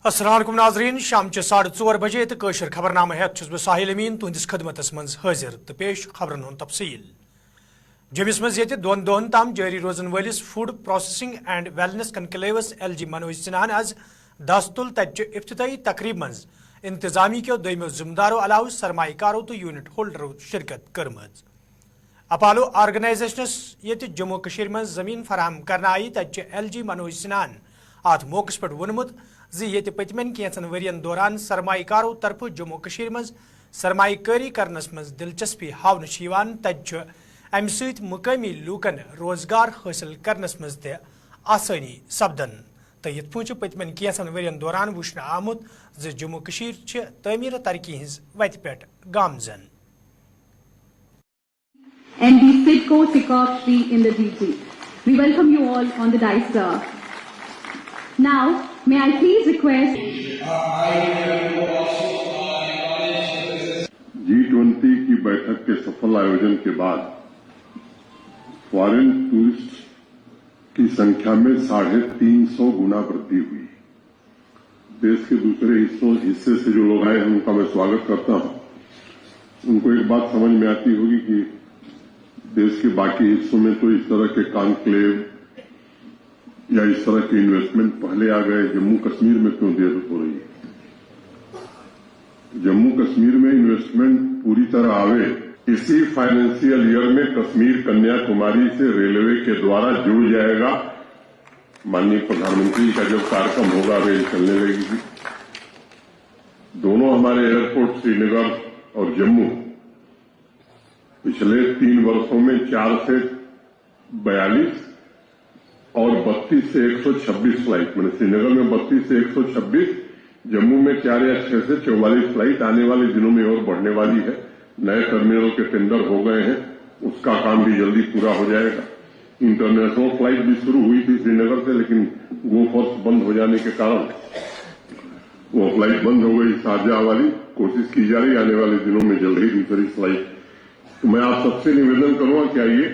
अस्सलाम वालेकुम नाजरीन शाम 4:30 बजे तो कशर खबरनामा हेत बह साहिल अमीन तुंदिस खदमत मज हाजिर तो पेश खबरन हुंद तफसील। जम्मिस मज ये दोन दोहन ताम जारी रोजन वलिस food processing and wellness conclaves LG Manoj Sinha आज दस्तुल तच इफ्तिताई तकरीब मज इंतजामी के दोमो जिम्मेदारों अलाव सरमाकारों तो यूनिट होल्डरों शिरकत करमज। अपालो ऑर्गनाइजेशनस ये जम्मू कशीर मज जमीन फराहम करना आई तच LG मनोज सिन्हान अत मौके पे वोनमुत ये पतमन कैंचन वरियन दौरान सरमाकारों तरफ जम्मू कशीर मज सरमाकारी करनस मज दिलचस्पी हावन तज अमि सत मुकामी लूकन रोजगार हासिल करनस मज त आसानी सपदन तो ये पे पतमन कैंचन वरियन दौरान वुचन आमुत जम्मू कशीर तमीर तरक्की हज वत पे गामजन। And the SIDCO SICOP 3 in the GC. We welcome you all on the dais, sir. Now, may I please request G20 की बैठक के सफल आयोजन के बाद फॉरेन टूरिस्ट की संख्या में 350 गुना वृद्धि हुई। देश के दूसरे हिस्से से जो लोग आए हैं उनका मैं स्वागत करता हूं। उनको एक बात समझ में आती होगी कि देश के बाकी हिस्सों में तो इस तरह के कॉन्क्लेव या इस तरह के इन्वेस्टमेंट पहले आ गए, जम्मू कश्मीर में क्यों देर हो रही है। जम्मू कश्मीर में इन्वेस्टमेंट पूरी तरह आवे, इसी फाइनेंशियल ईयर में कश्मीर कन्याकुमारी से रेलवे के द्वारा जुड़ जाएगा। माननीय प्रधानमंत्री का जब कार्यक्रम होगा रेल चलने लगेगी। दोनों हमारे एयरपोर्ट श्रीनगर और जम्मू पिछले 3 वर्षों में 4 से 42 और 32 से 126 फ्लाइट, मैंने श्रीनगर में 32 से 126, जम्मू में 4 या 6 से 44 फ्लाइट आने वाले दिनों में और बढ़ने वाली है। नए टर्मिनल के टेंडर हो गए हैं, उसका काम भी जल्दी पूरा हो जाएगा। इंटरनेशनल फ्लाइट भी शुरू हुई थी श्रीनगर से, लेकिन गोफर्स बंद हो जाने के कारण वो फ्लाइट बंद हो गई। शारजाह वाली कोशिश की जा रही, आने वाले दिनों में जल्द ही दूसरी फ्लाइट। तो मैं आप सबसे निवेदन करूंगा कि आइए,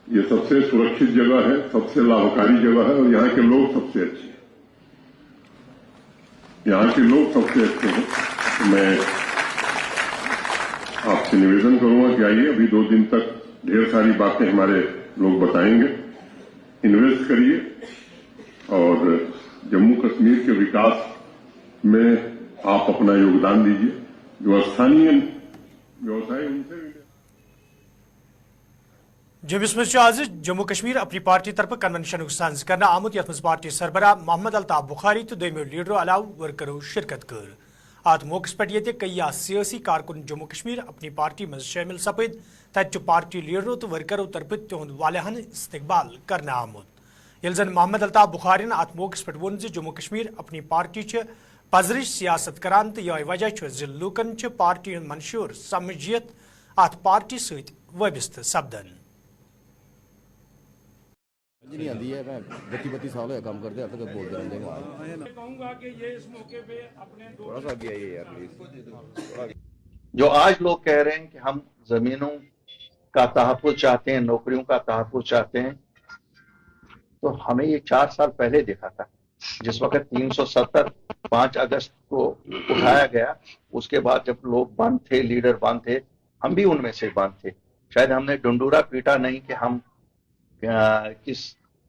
ये सबसे सुरक्षित जगह है, सबसे लाभकारी जगह है और यहाँ के लोग सबसे अच्छे हैं। यहाँ के लोग सबसे अच्छे हैं। तो मैं आपसे निवेदन करूंगा कि आइए, अभी 2 दिन तक ढेर सारी बातें हमारे लोग बताएंगे। इन्वेस्ट करिए और जम्मू कश्मीर के विकास में आप अपना योगदान दीजिए। जो स्थानीय व्यवसाय उनसे भी जम्मिस मज आज जम्मू कश्मीर अपनी पार्टी तरफ कन्वेंशन साज करना आमुत यथ मज पार्टी सरबराह मोहम्मद अल्ताफ बुखारी तो दोमो लीडरों अलाव वर्करों शिरकत कर। अत मौके पे ये कई सियासी कारकुन जम्मू कश्मीर अपनी पार्टी मज शामिल सपद तत पार्टी लीडरों तो वर्करों तरफ तिहद वालियान इस्तकबाल करना आमुत। ये जन मोहम्मद अल्ताफ बुखारी अत मौके पे वोन जम्मू कश्मीर अपनी पार्टी पजरिश सियासत करान तो यह वजह लूकन पार्टी हूं मंशूर समझियत अत पार्टी सत वाबस्त सपदन। नहीं आती है, मैं 32 साल हो काम करते अब तक बोलते रहते हैं। कहूंगा कि ये इस मौके पे अपने थोड़ा सा आगे आइए यार प्लीज। जो आज लोग कह रहे हैं कि हम जमीनों का तहफ़्फ़ुज़ चाहते हैं, नौकरियों का तहफ़्फ़ुज़ चाहते हैं, तो हमें ये 4 साल पहले देखा था। जिस वक्त 370 5 अगस्त को उठाया गया, उसके बाद जब लोग बंद थे, लीडर बंद थे, हम भी उनमें से बंद थे। शायद हमने डंडूरा पीटा नहीं कि हम किस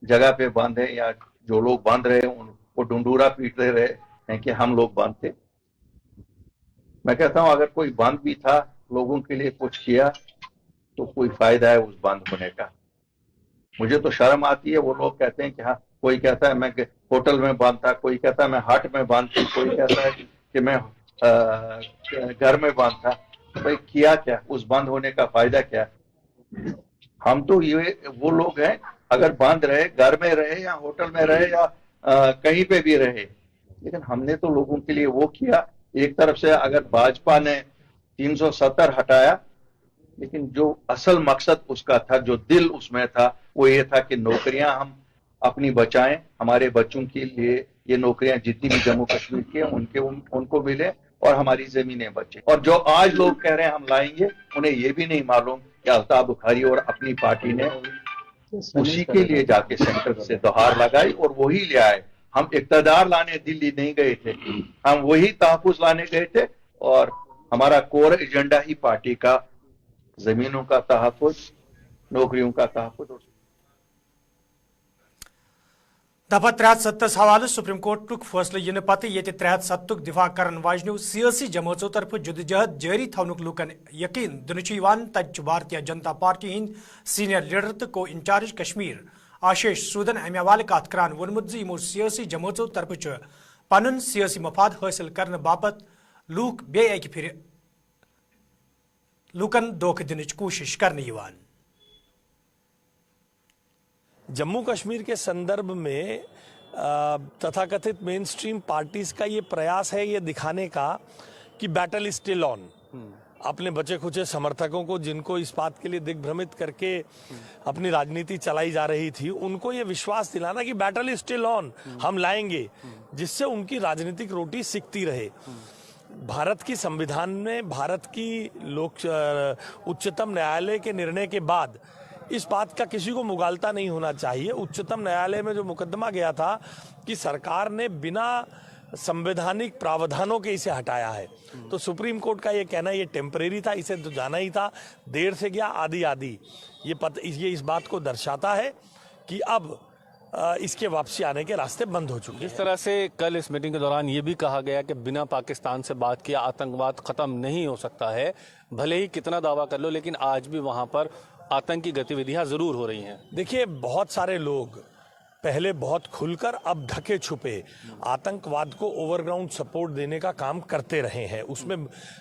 जगह पे बंद है, या जो लोग बंद रहे उनको डंडूरा पीटते रहे हैं कि हम लोग बंद थे। मैं कहता हूं अगर कोई बंद भी था, लोगों के लिए कुछ किया, तो कोई फायदा है उस बंद होने का। मुझे तो शर्म आती है, वो लोग कहते हैं कि हाँ, कोई कहता है मैं होटल में बंद था, कोई कहता है मैं हट में बंद थी, कोई कहता है कि मैं घर में बंद था। भाई किया क्या? उस बंद होने का फायदा क्या? हम तो ये वो लोग हैं, अगर बंद रहे, घर में रहे या होटल में रहे या कहीं पे भी रहे, लेकिन हमने तो लोगों के लिए वो किया। एक तरफ से अगर भाजपा ने 370 हटाया, लेकिन जो असल मकसद उसका था, जो दिल उसमें था, वो ये था कि नौकरियां हम अपनी बचाएं, हमारे बच्चों के लिए ये नौकरियां जितनी भी जम्मू कश्मीर की हैं उनको मिले और हमारी जमीनें बचे। और जो आज लोग कह रहे हैं हम लाएंगे, उन्हें ये भी नहीं मालूम कि अल्ताफ बुखारी और अपनी पार्टी ने उसी के लिए जाके सेंटर से दोहार लगाई और वही ले आए। हम इक़्तिदार लाने दिल्ली नहीं गए थे, हम वही तहफ़्फ़ुज़ लाने गए थे और हमारा कोर एजेंडा ही पार्टी का जमीनों का तहफ़्फ़ुज़, नौकरियों का तहफ़्फ़ुज़। दफा 370 हवाले सुप्रीम कोर्ट फैसले इन पत ये 370 दिफा करन वाजनो सियासी जमातों तरफ जदोजहद जारी थवनुक लूकन यकीन दिन तत Bharatiya Janata party Hind senior leader तो को इंचार्ज कश्मीर आशीष सूदन अमे हवाले कत करान वोनमुत यमो सियासी जमातों तरफ पन सियासी मफाद हासिल करने बापत लूक बे फिर लूकन धोखे दिन कोशिश करने जम्मू कश्मीर के संदर्भ में तथाकथित मेन स्ट्रीम पार्टीज का ये प्रयास है ये दिखाने का कि बैटल इज स्टिल ऑन। अपने बचे खुचे समर्थकों को, जिनको इस बात के लिए दिग्भ्रमित करके अपनी राजनीति चलाई जा रही थी, उनको ये विश्वास दिलाना कि बैटल इज स्टिल ऑन, हम लाएंगे, जिससे उनकी राजनीतिक रोटी सिकती रहे। भारत की संविधान में, भारत की उच्चतम न्यायालय के निर्णय के बाद इस बात का किसी को मुगालता नहीं होना चाहिए। उच्चतम न्यायालय में जो मुकदमा गया था कि सरकार ने बिना संवैधानिक प्रावधानों के इसे हटाया है, तो सुप्रीम कोर्ट का ये कहना ये टेम्परेरी था, इसे तो जाना ही था, देर से गया आदि आदि। ये इस बात को दर्शाता है कि अब इसके वापसी आने के रास्ते बंद हो चुके हैं। इस तरह से कल इस मीटिंग के दौरान ये भी कहा गया कि बिना पाकिस्तान से बात किए आतंकवाद खत्म नहीं हो सकता है। भले ही कितना दावा कर लो, लेकिन आज भी वहां पर आतंकी गतिविधियां जरूर हो रही हैं। देखिए, बहुत सारे लोग पहले बहुत खुलकर, अब ढके छुपे आतंकवाद को ओवरग्राउंड सपोर्ट देने का काम करते रहे हैं। उसमें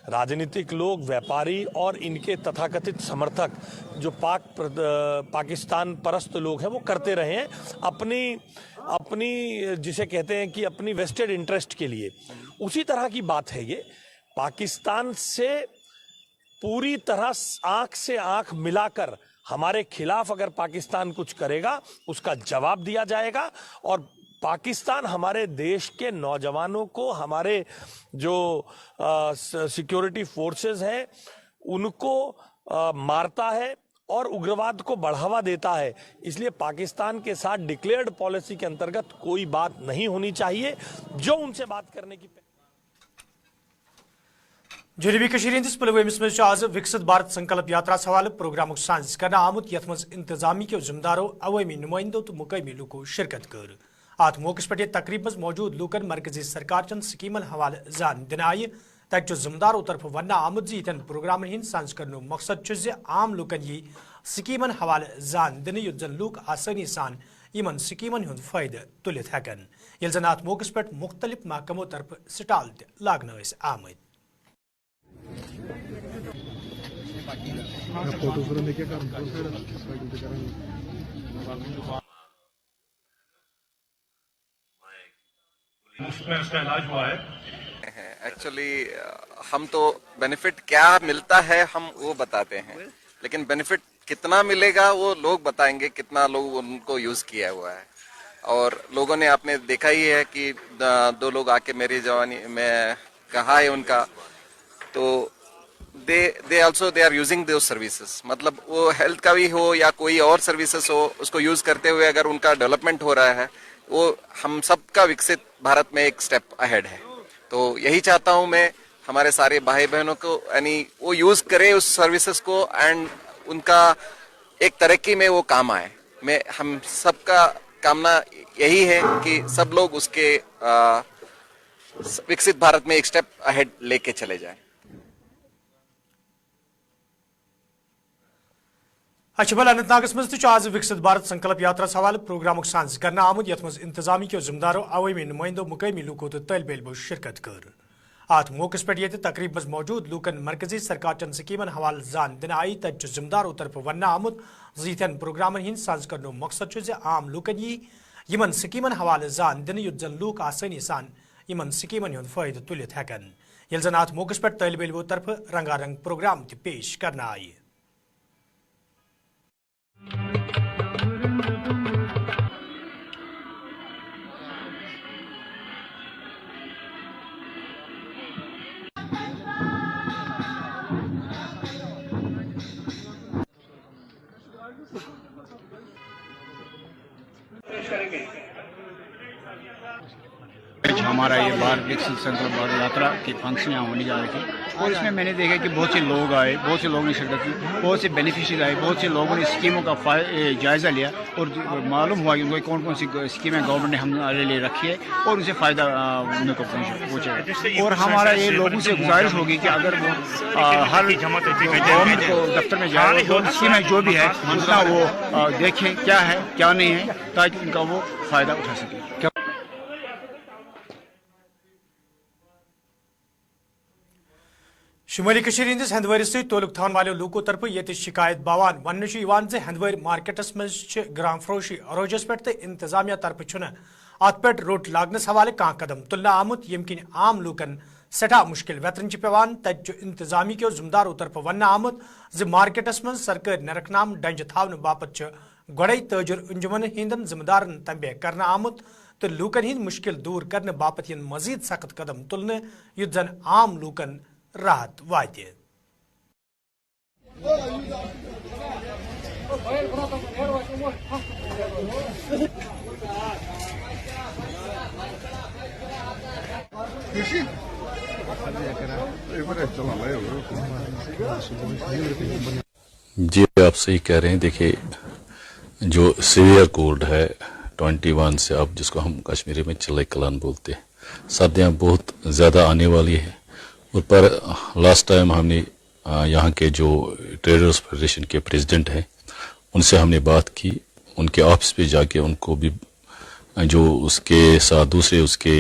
राजनीतिक लोग, व्यापारी और इनके तथाकथित समर्थक जो पाकिस्तान परस्त लोग हैं वो करते रहे हैं अपनी जिसे कहते हैं कि अपनी वेस्टेड इंटरेस्ट के लिए। उसी तरह की बात है ये। पाकिस्तान से पूरी तरह आंख से आंख मिलाकर हमारे खिलाफ अगर पाकिस्तान कुछ करेगा उसका जवाब दिया जाएगा, और पाकिस्तान हमारे देश के नौजवानों को, हमारे जो सिक्योरिटी फोर्सेस हैं उनको मारता है और उग्रवाद को बढ़ावा देता है। इसलिए पाकिस्तान के साथ डिक्लेयर्ड पॉलिसी के अंतर्गत कोई बात नहीं होनी चाहिए। जो उनसे बात करने की जनूबी हंदिस पुलवामिस मज आज विकसित भारत संकल्प यात्रा हवाले प्रोग्राम साज कर आमुत यथ मज इंतजामी के जिम्मेदारों, अवामी नुमाइंदों तो मुकामी लूको शिरकत कर। अत मौके पर तकरीब मज मौजूद लूकन मरकजी सरकार चन स्कीमन हवाले जान दिन आय। तक जिम्मेदारों तरफ वन आमुत यन प्रोग्राम हिंद साज कर मकसद आम लूकन यी स्कीमन हवाले जान दिन युत जन लूक आसानी सान इन स्कीमन हुंद फायदे तुलित हेकन। यल जन अत मौके पर मुख्तलिफ महकमों तरफ स्टाल लागन आमद। उसका इलाज हुआ है। एक्चुअली हम तो बेनिफिट क्या मिलता है हम वो बताते हैं, लेकिन बेनिफिट कितना मिलेगा वो लोग बताएंगे, कितना लोग उनको यूज किया हुआ है। और लोगों ने आपने देखा ही है कि 2 लोग आके मेरी जवानी में कहा है उनका, तो they are using those services. मतलब वो हेल्थ का भी हो या कोई और सर्विसेज हो, उसको यूज करते हुए अगर उनका डेवलपमेंट हो रहा है, वो हम सबका विकसित भारत में एक स्टेप अहेड है। तो यही चाहता हूं मैं हमारे सारे भाई बहनों को, यानी वो यूज करे उस सर्विसेज को एंड उनका एक तरक्की में वो काम आए। हम सबका कामना यही है कि सब लोग उसके विकसित भारत में एक स्टेप अहेड लेके चले जाएं। अशबल अनंतनागस मज आज विकसित भारत संकल्प यात्रा हवाले प्रोग्राम साज कर आमुत यथ मज इंतजामी के जिम्मेदारों, अवामी नुमाइंदों, मुकामी लूकों तो तलब इल्मो शिरकत कर। अत मौके पर ये तकरीब मज मौजूद लूकन मरकजी सरकार चन स्कीमन हवाले जान दिन आई। तक जिम्मेदारों तरफ वन आमुत जीतन प्रोग्राम हिंद साज कर मकसद आम लूकन यी इन स्कीमन हवाले जान दिन युत जन लूक आसानी सान इन स्कीमन हुंद फायदे तुलित हेकन। यल जन अत मौके पर तलब इल्मो तरफ रंगारंग प्रोग्राम पेश करना आई। करेंगे आज हमारा ये भारत विकसित संकल्प पद यात्रा की फंक्शन यहाँ होने जा रही थी और इसमें मैंने देखा कि बहुत से लोग आए, बहुत से लोगों ने शिरकत की, बहुत से बेनिफिशियरी आए, बहुत से लोगों ने स्कीमों का जायज़ा लिया और मालूम हुआ कि उनको कौन कौन सी स्कीमें गवर्नमेंट ने हमारे लिए रखी है और उनसे फ़ायदा उनको पहुँचेगा। और हमारा ये लोगों से गुजारिश होगी कि अगर वो हर गवर्नमेंट को दफ्तर में जाए तो स्कीमें जो भी है उनका वो देखें क्या है क्या नहीं है, ताकि उनका वो फ़ायदा उठा सकें। शुमाली कशीर हंदिस हंदवारी सहित तोलुक थान वाले लोगों तरफ ये शिकायत बावान वन हंदवारी मार्केटस मज ग्राम फरोशी अरोजस पे तो इंतजामिया तरफ अत पे रोट लागनस हवाले कह कदम तुलना आमुत यम किन आम लूकन सठा मुश्किल वेतन पेवान तत इंतजामी के जिम्मेदारों तरफ वन आमुत मार्केटस मज सरकारी नरकनाम डंज थावन बापत गोड़े तजर अंजुमन हिंदन जिम्मेदारन तंबे करना आमुत तो लूकन हिंद मुश्किल दूर करने बापत इन मजीद सख्त कदम तुलने युद्ध जन आम लूकन राहत वाते। जी आप सही कह रहे हैं। देखिए जो सीवियर कोल्ड है 21 से अब जिसको हम कश्मीरी में चिल्लाई कलान बोलते हैं, सर्दियाँ बहुत ज़्यादा आने वाली है। और पर लास्ट टाइम हमने यहाँ के जो ट्रेडर्स फेडरेशन के प्रेसिडेंट हैं उनसे हमने बात की, उनके ऑफिस पे जाके उनको भी जो उसके साथ दूसरे उसके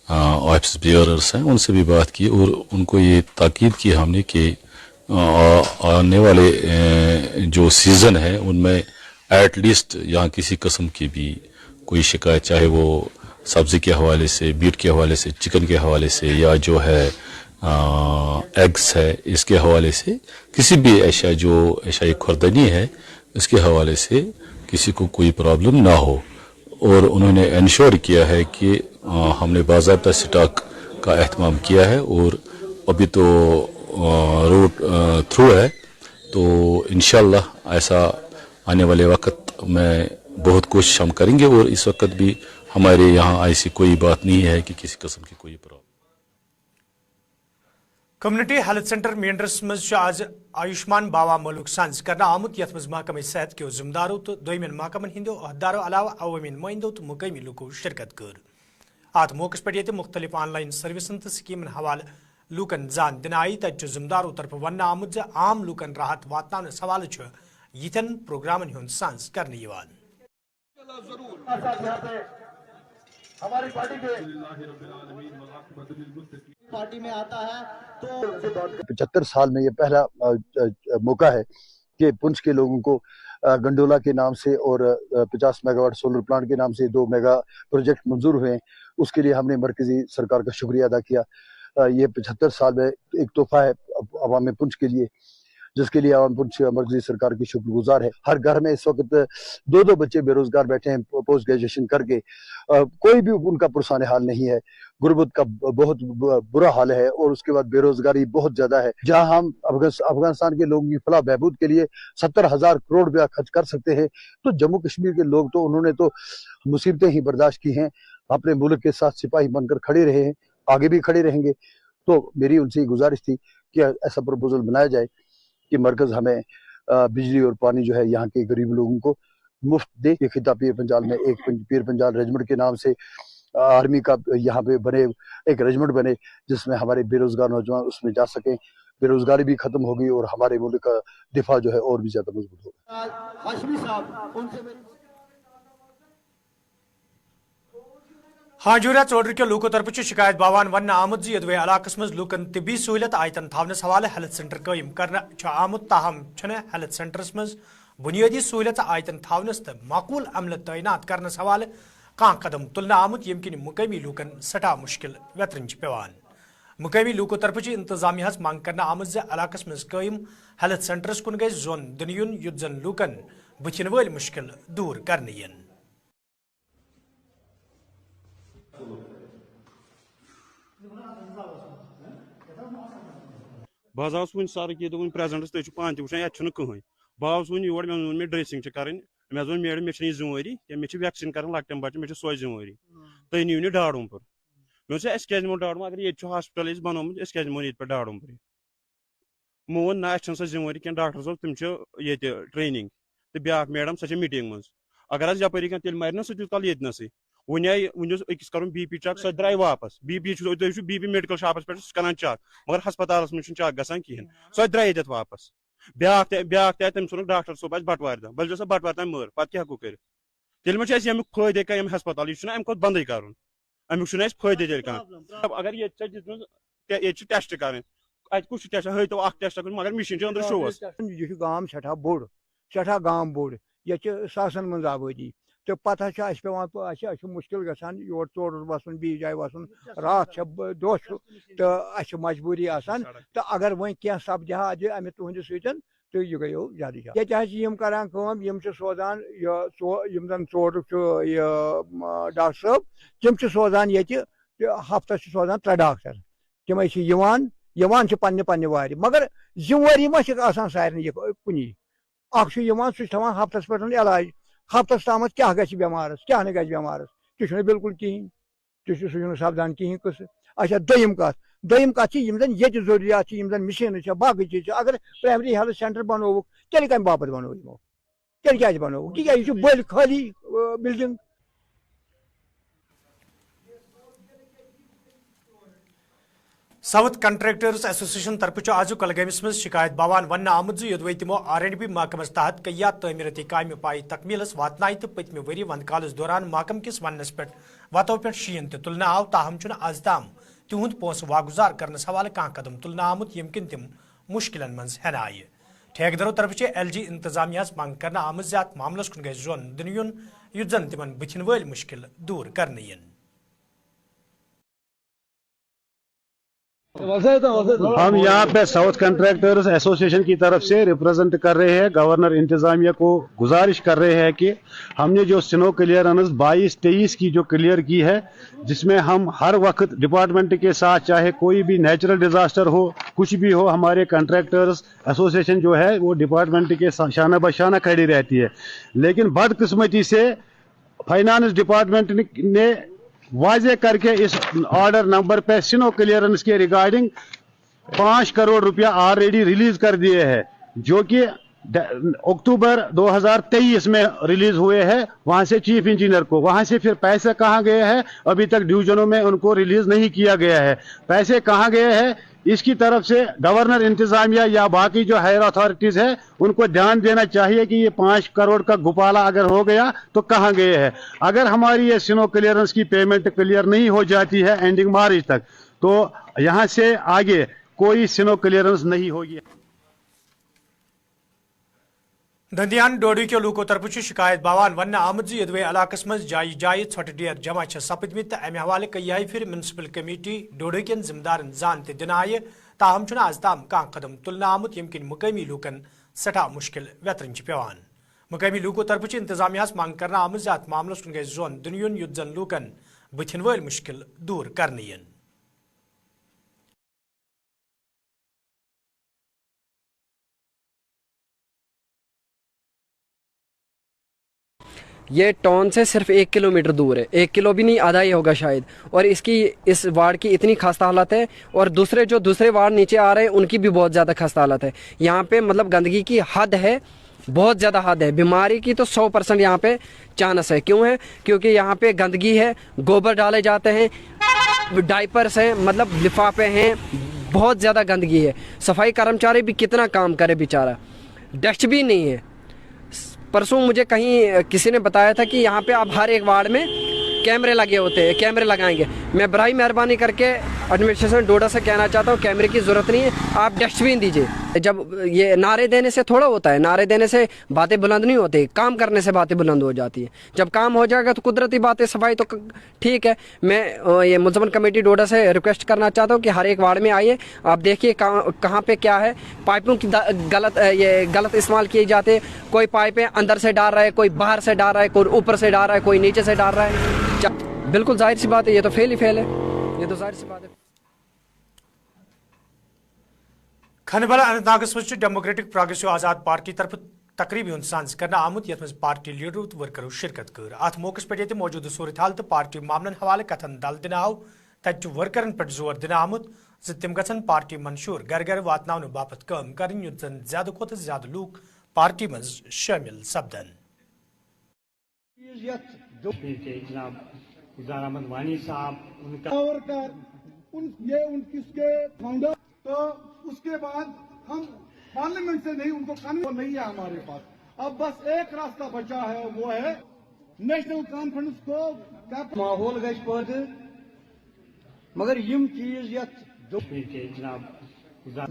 ऑफिस बियरर्स हैं उनसे भी बात की और उनको ये ताकीद की हमने कि आने वाले जो सीज़न है उनमें एटलीस्ट यहाँ किसी किस्म की भी कोई शिकायत, चाहे वो सब्जी के हवाले से, मीट के हवाले से, चिकन के हवाले से या जो है एग्स है इसके हवाले से, किसी भी ऐसा जो ऐसा खुर्दनी है इसके हवाले से किसी को कोई प्रॉब्लम ना हो। और उन्होंने इंश्योर किया है कि हमने बाज़ाब्ता स्टॉक का एहतमाम किया है और अभी तो रोड थ्रू है, तो इंशाल्लाह ऐसा आने वाले वक्त में बहुत कोशिश हम करेंगे। और इस वक्त भी हमारे यहाँ ऐसी कोई बात नहीं है कि किसी किस्म की कोई प्रॉब्लम। कम्युनिटी हेल्थ सेंटर मेंढरस मज आज आयुष्मान बावा मुल्क सांझ करना आमुत यथ मज महकम सेहत के जिम्मेदारों तो दोमिन महकमन हिंदो अहदारों अलावा अवामी नुमाइंदों तो मुकामी लूको शिरकत कर। अत मौके पे मुख्तलिफ ऑनलाइन सर्विसन तो स्कीमन हवाले लूकन जान दिन आई तत जिम्मेदारों तरफ वन आमुत आम लूकन राहत वातान सवाल यन प्रोग्रामन हुंद सांझ करने हमारी पार्टी में आता है तो 75 साल में ये पहला मौका है कि पुंछ के लोगों को गंडोला के नाम से और 50 मेगावाट सोलर प्लांट के नाम से 2 मेगा प्रोजेक्ट मंजूर हुए हैं। उसके लिए हमने मरकजी सरकार का शुक्रिया अदा किया। ये 75 साल में एक तोहफा है अवाम पुंछ के लिए, जिसके लिए अवाम पुंछ मरकजी सरकार की शुक्रगुजार है। हर घर में इस वक्त 2-2 बच्चे बेरोजगार बैठे हैं पोस्ट ग्रेजुएशन करके, कोई भी उनका पुरसाने हाल नहीं है। गुर्बत का बहुत बुरा हाल है और उसके बाद बेरोजगारी बहुत ज्यादा है। जहां हम अफगानिस्तान के लोगों की फलाह बहबूद के लिए 70,000 करोड़ रुपया खर्च कर सकते हैं, तो जम्मू कश्मीर के लोग तो उन्होंने तो मुसीबतें ही बर्दाश्त की हैं, अपने मुल्क के साथ सिपाही बनकर खड़े रहे हैं, आगे भी खड़े रहेंगे। तो मेरी उनसे गुजारिश थी कि ऐसा प्रपोजल बनाया जाए कि मरकज हमें बिजली और पानी जो है यहाँ के गरीब लोगों को मुफ्त दे। खिता पीर पंजाल में एक पीर पंजाल रेजिमेंट के नाम से आर्मी का यहाँ पे बने, एक रेजिमेंट बने जिसमें हमारे बेरोजगार नौजवान उसमें जा सकें, बेरोजगारी भी खत्म होगी और हमारे मुल्क का दिफा जो है और भी ज्यादा मजबूत होगा। हाजूरा चौधरी के लूको तरफ शिकायत बावान वन आमुद यदवे इलाकस मज लूकन तिबी सहूलत आयतन थावनस हवाले हेल्थ सेंटर कायम करना आमुद, ताहम हेल्थ सेंटरस मज बुनियादी सहूलत आयतन थावनस तो माकूल अमल तैनात करनस हवाले कह कदम तुलना आमुत यम किन मुकामी लूकन सठा मुश्किल वेतरन पेवान। मुकामी लूको तरफ इंतजामिया मांग करना आमुद इलाकस मज कायम हेल्थ सेंटरस कुन गई जोन दिन युन युद्ध जन लूकन बुथिन वल मुश्किल दूर करने यन। बह वन सर कि प्रेजेंटस तुम पान तुम ये कहें बह वन योर मे वो ड्रेसिंग कर मे वो मैडम मे जिम्मेवारी मे वैक्सीन कर लकटन बच्चन मे सो जिम्मेवारी تُہۍ نِیِو نہٕ ڈاڈوٗنپوٗر مےٚ ووٚنُس اَسہِ کیٛازِ نِمو ڈاڈوٗن اگر ییٚتہِ چھُ ہاسپِٹل اَسہِ بنومُت أسۍ کیٛازِ نِمون ییٚتہِ پٮ۪ٹھ ڈاڈوٗنپوٗر یِمو ووٚن نہ اَسہِ چھَنہٕ سۄ ذِمہٕ وٲری کینٛہہ ڈاکٹر صٲب تِم چھِ ییٚتہِ ٹرٛینِنٛگ تہٕ بیٛاکھ میڈم سۄ چھےٚ میٖٹِنٛگ منٛز اگر حظ یپٲری کانٛہہ تیٚلہِ مَرِ نا سُہ تیوٗت کال ییٚتہِ نَسٕے وۄنۍ آیہِ وٕنہِ اوس أکِس کَرُن بی پی چَک سۄ درٛاے واپس بی پی چھُ تُہۍ وٕچھِو بی پی میڈِکل شاپَس پٮ۪ٹھ سُہ چھُ کران چَک مگر ہسپتالَس منٛز چھُنہٕ چَک گژھان کِہیٖنۍ سۄ تہِ درٛاے ییٚتٮ۪تھ واپس بیٛاکھ تہِ آیہِ تٔمۍ ژھٕنُکھ ڈاکٹر صٲب آسہِ بَٹوارِ دۄہ بلکہِ سۄ بَٹوارِ تام مٲر پَتہٕ کیٛاہ ہٮ۪کو کٔرِتھ تیٚلہِ ما چھُ اَسہِ ییٚمیُک فٲیدٕ کانٛہہ ییٚمہِ ہسپتال یہِ چھُنہ اَمہِ کھۄتہٕ بنٛدٕے کَرُن اَمیُک چھُنہٕ اَسہِ فٲیدٕ تیٚلہِ کانٛہہ اگر ییٚتہِ چھےٚ دِژمٕژ ییٚتہِ چھِ ٹٮ۪سٹ کَرٕنۍ اَتہِ کُس چھُ ٹٮ۪سٹ ہٲیتو اکھ ٹٮ۪سٹ کٔرِتھ مگر مِشیٖن چھِ أنٛدرٕ شوٗوَس یہ گام سٹھا بوڑ سٹھا گام بوڑ یہ ساسن من آبادی تو پتہ اس پہ مشکل گژھان یور ژور وسن بیس جائے وسن رات دہ تو اس مجبوری آسان تو اگر ون کی سپدہ امہ تہند سن تو یہ گیو زیادہ زیادہ یہ کران سوزان زن ژور ڈاکٹر صٲب تم سوزان یہ ہفتس سوزان 3 ڈاکٹر تمے پنہ پنہ وارِ مگر ذمہواری ما آسان سارے کنی اخ سہ ہفتس پہ علاج ہفتس تام کیا گژھِ بٮ۪مارس کیا نہٕ گژھِ بٮ۪مارس تہِ چھُنہٕ بالکل کہین سُہ چھُنہٕ سپدان کہین قصہٕ اچھا دوٚیِم کتھ یِم زن ییٚتہِ ضروٗریات چھِ یِم زن مشیٖنہٕ چھےٚ باقٕے چیٖز چھِ اگر پرایمری ہیلتھ سینٹر بنووُکھ تیٚلہِ کمہِ باپتھ بنوو یِمو تیٚلہِ کیازِ بنووُکھ تِکیازِ یہِ چھُ بٔلۍ خٲلی بلڈنگ ساؤتھ کنٹریکٹرز ایسوسیشن طرف آز کلگامس مز شکایت باوان ون آمت یودوے تمو R&B محکمس تحت کیا تعمیرتی کامہ پائی تکمیلس واتنائے تو پتمہ وری وند کالس دوران محکم کس ونس پہ وتو پہ شین تلنے آو تاہم آز تام تہد پونسہ واگزار کرنس حوالہ کان قدم تلنے آمت یم کن تم مشکلن من ہین آئی ٹھیکدرو طرف LG انتظامیہ منگ کرنے آمت زیادہ معاملس کن گھس زون دن یون یت زن تمن بتھن ول مشکل دور کرنے ین ہم یہاں پہ ساؤتھ کنٹریکٹرز ایسوسیشن کی طرف سے ریپرزینٹ کر رہے ہیں گورنر انتظامیہ کو گزارش کر رہے ہیں کہ ہم نے جو سنو کلیئرنس 22-23 کی جو کلیئر کی ہے جس میں ہم ہر وقت ڈپارٹمنٹ کے ساتھ چاہے کوئی بھی نیچرل ڈیزاسٹر ہو کچھ بھی ہو ہمارے کنٹریکٹرز ایسوسیشن جو ہے وہ ڈپارٹمنٹ کے شانہ بشانہ کھڑی رہتی ہے لیکن بدقسمتی سے فائنانس ڈپارٹمنٹ نے واضح کر کے اس آرڈر نمبر پہ سنو کلیئرنس کے ریگارڈنگ 5 کروڑ روپیہ آلریڈی ریلیز کر دیے ہیں جو کہ اکتوبر 2023 میں ریلیز ہوئے ہیں وہاں سے چیف انجینئر کو وہاں سے پھر پیسے کہاں گئے ہیں ابھی تک ڈویژنوں میں ان کو ریلیز نہیں کیا گیا ہے پیسے کہاں گئے ہیں اس کی طرف سے گورنر انتظامیہ یا باقی جو ہائر اتھارٹیز ہیں ان کو دھیان دینا چاہیے کہ یہ 5 کروڑ کا گپالہ اگر ہو گیا تو کہاں گئے ہیں اگر ہماری یہ سنو کلیئرنس کی پیمنٹ کلیئر نہیں ہو جاتی ہے اینڈنگ مارچ تک تو یہاں سے آگے کوئی سنو کلیئرنس نہیں ہوگی دندیان ڈوڈو کے لوکو طرف شکایت باوان ون آمت یدوے علاقہ مز جائیں جائیں ژھٹ ڈیر جمع سپدمت تو امہ حوالہ کئی پھر میونسپل کمیٹی ڈوڈو کن ذمہ دارن زان تہ دن آئے تاہم آز تام کان قدم تلنے آمت یم کن مقامی لوکن سٹھا مشکل ویترن پیوان مقامی لوکو طرف انتظامیہ منگ کرنے آمت زیادہ معاملس کن گھس زون دن یون یت زن لوکن بتھن ول مشکل دور کرنے ین یہ ٹاؤن سے صرف 1 کلومیٹر دور ہے 1 کلو بھی نہیں آدھا ہی ہوگا شاید اور اس وارڈ کی اتنی خستہ حالت ہے اور دوسرے وارڈ نیچے آ رہے ہیں ان کی بھی بہت زیادہ خستہ حالت ہے یہاں پہ مطلب گندگی کی حد ہے بہت زیادہ حد ہے بیماری کی تو 100% یہاں پہ چانس ہے کیوں ہے کیونکہ یہاں پہ گندگی ہے گوبر ڈالے جاتے ہیں ڈائپرس ہیں مطلب لفافے ہیں بہت زیادہ گندگی ہے صفائی کرمچاری بھی کتنا کام کرے بیچارہ ڈسٹ بھی نہیں ہے پرسوں مجھے کہیں کسی نے بتایا تھا کہ یہاں پہ اب ہر ایک وارڈ میں کیمرے لگے ہوتے ہیں کیمرے لگائیں گے میں براہ مہربانی کر کے ایڈمنسٹریشن ڈوڈا سے کہنا چاہتا ہوں کیمرے کی ضرورت نہیں ہے آپ ڈسٹ بین دیجیے جب یہ نعرے دینے سے تھوڑا ہوتا ہے نعرے دینے سے باتیں بلند نہیں ہوتی کام کرنے سے باتیں بلند ہو جاتی ہیں جب کام ہو جائے گا تو قدرتی باتیں صفائی تو ٹھیک ہے میں یہ منصفن کمیٹی ڈوڈا سے ریکویسٹ کرنا چاہتا ہوں کہ ہر ایک وارڈ میں آئیے آپ دیکھیے کہاں پہ کیا ہے پائپوں کی غلط استعمال کیے جاتے کوئی پائپیں اندر سے ڈال رہا ہے کوئی باہر سے ڈال رہا ہے کوئی اوپر سے ڈال رہا ہے کوئی نیچے سے ڈال رہا ہے بالکل ظاہر سی بات ہے یہ تو فیل ہی فیل ہے یہ تو ظاہر سی بات ہے کھنبل اننت ناگس مز ڈیموکریٹک پروگریسو آزاد پارٹی طرف تقریبی ہند سانز کرنا آمت یت مز پارٹی لیڈرو تو ورکرو شرکت کر ات موقع پہ موجودہ صورت حال تو پارٹی معاملن حوالہ کتن دل دن آو تت ورکرن پہ زور دن آمت تم گھن پارٹی منشور گھر گھر واتن باپت کام کریں یت زن زیادہ کھت زیادہ لوگ پارٹی مز شامل سپدن. جناب گلزار احمد وانی صاحب ان کے فاؤنڈر تو اس کے بعد ہم پارلیمنٹ سے نہیں ان کو قانون نہیں ہے ہمارے پاس. اب بس ایک راستہ بچا ہے وہ ہے نیشنل کانفرنس کو ماحول گھس پید مگر یم چیز جناب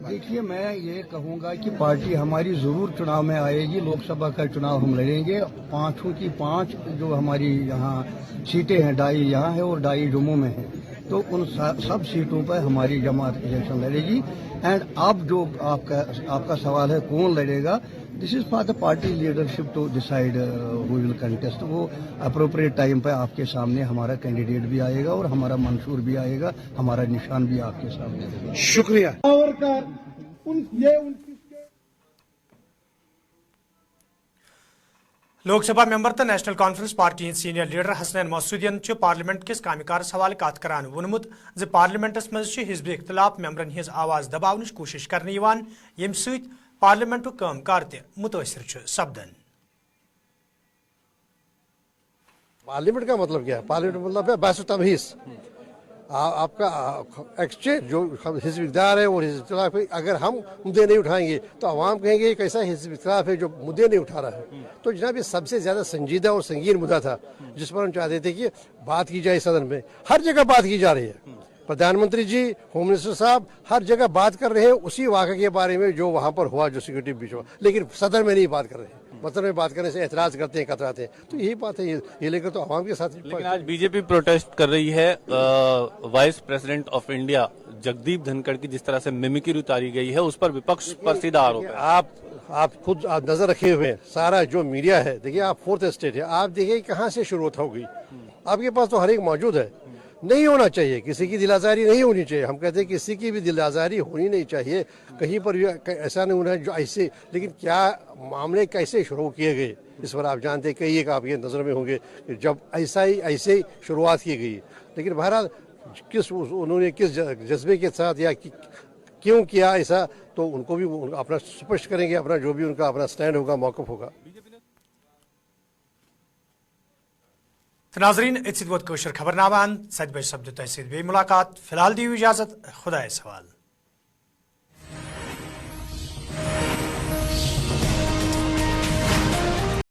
دیکھیے میں یہ کہوں گا کہ پارٹی ہماری ضرور چناؤ میں آئے گی. لوک سبھا کا چناؤ ہم لڑیں گے. 5 کی 5 جو ہماری یہاں سیٹیں ہیں 2.5 یہاں ہے اور 2.5 جموں میں ہیں تو ان سب سیٹوں پر ہماری جماعت الیکشن لڑے گی. اینڈ اب جو آپ کا سوال ہے کون لڑے گا, this is for the party leadership to decide who will contest. وہ اپروپریٹ ٹائم پہ آپ کے سامنے ہمارا کینڈیڈیٹ بھی آئے گا اور ہمارا منشور بھی آئے گا, ہمارا نشان بھی آپ کے سامنے آئے گا. شکریہ. لوک سبھا ممبر تو نیشنل کانفرنس پارٹی ہند سینئر لیڈر حسنین مسعودین پارلیمنٹ کس کامہ کارس حوالہ کت کران وونمت ز پارلیمنٹس مز حزب اختلاف ممبرن ہز آواز دباونچ کوشش کرنے یم ست پارلیمنٹ کام کار تہ متاثر سپدن. پارلیمنٹ کا مطلب کیا ہے؟ پارلیمنٹ مطلب ہے بحث و تبحیث. آپ کا ایکسچینج جو حزب اقتدار ہے اور حزب اختلاف ہے, اگر ہم مدعے نہیں اٹھائیں گے تو عوام کہیں گے ایک ایسا حزب اختلاف ہے جو مدعے نہیں اٹھا رہا ہے. تو جناب یہ سب سے زیادہ سنجیدہ اور سنگین مدعا تھا جس پر ہم چاہتے تھے کہ بات کی جائے. صدر میں ہر جگہ بات کی جا رہی ہے, پردھان منتری جی, ہوم منسٹر صاحب ہر جگہ بات کر رہے ہیں اسی واقعے کے بارے میں جو وہاں پر ہوا, جو سیکورٹی بیچ ہوا, لیکن صدر میں نہیں بات کر رہے ہیں. صدر میں بات کرنے سے اعتراض کرتے ہیں, کتراتے ہیں. تو یہی بات ہے, یہ لے کر تو عوام کے ساتھ. لیکن آج بی جے پی پروٹیسٹ کر رہی ہے vice president of India Jagdeep Dhankhar کی جس طرح سے میمیکری اتاری گئی ہے اس پر وپکش پر سیدھا آروپ ہے. آپ خود نظر رکھے ہوئے سارا جو میڈیا ہے, دیکھیے آپ 4th اسٹیٹ ہے, آپ دیکھیے کہاں سے شروعات ہو گئی. آپ کے پاس تو ہر ایک موجود ہے. نہیں ہونا چاہیے, کسی کی دل آزاری نہیں ہونی چاہیے. ہم کہتے ہیں کسی کی بھی دل آزاری ہونی نہیں چاہیے, کہیں پر ایسا نہیں ہونا ہے جو ایسے. لیکن کیا معاملے کیسے شروع کیے گئے اس پر آپ جانتے ہیں, کئی ایک آپ کے نظر میں ہوں گے کہ جب ایسے شروعات کی گئی. لیکن بہرحال انہوں نے کس جذبے کے ساتھ یا کیوں کیا ایسا, تو ان کو بھی اپنا سپشٹ کریں گے, اپنا جو بھی ان کا اپنا سٹینڈ ہوگا, موقف ہوگا. ناظرین ات ووت خبر نامہ 7 بجے سپد تہ بے ملاقات. فی الحال دیو اجازت, خدا حوالہ.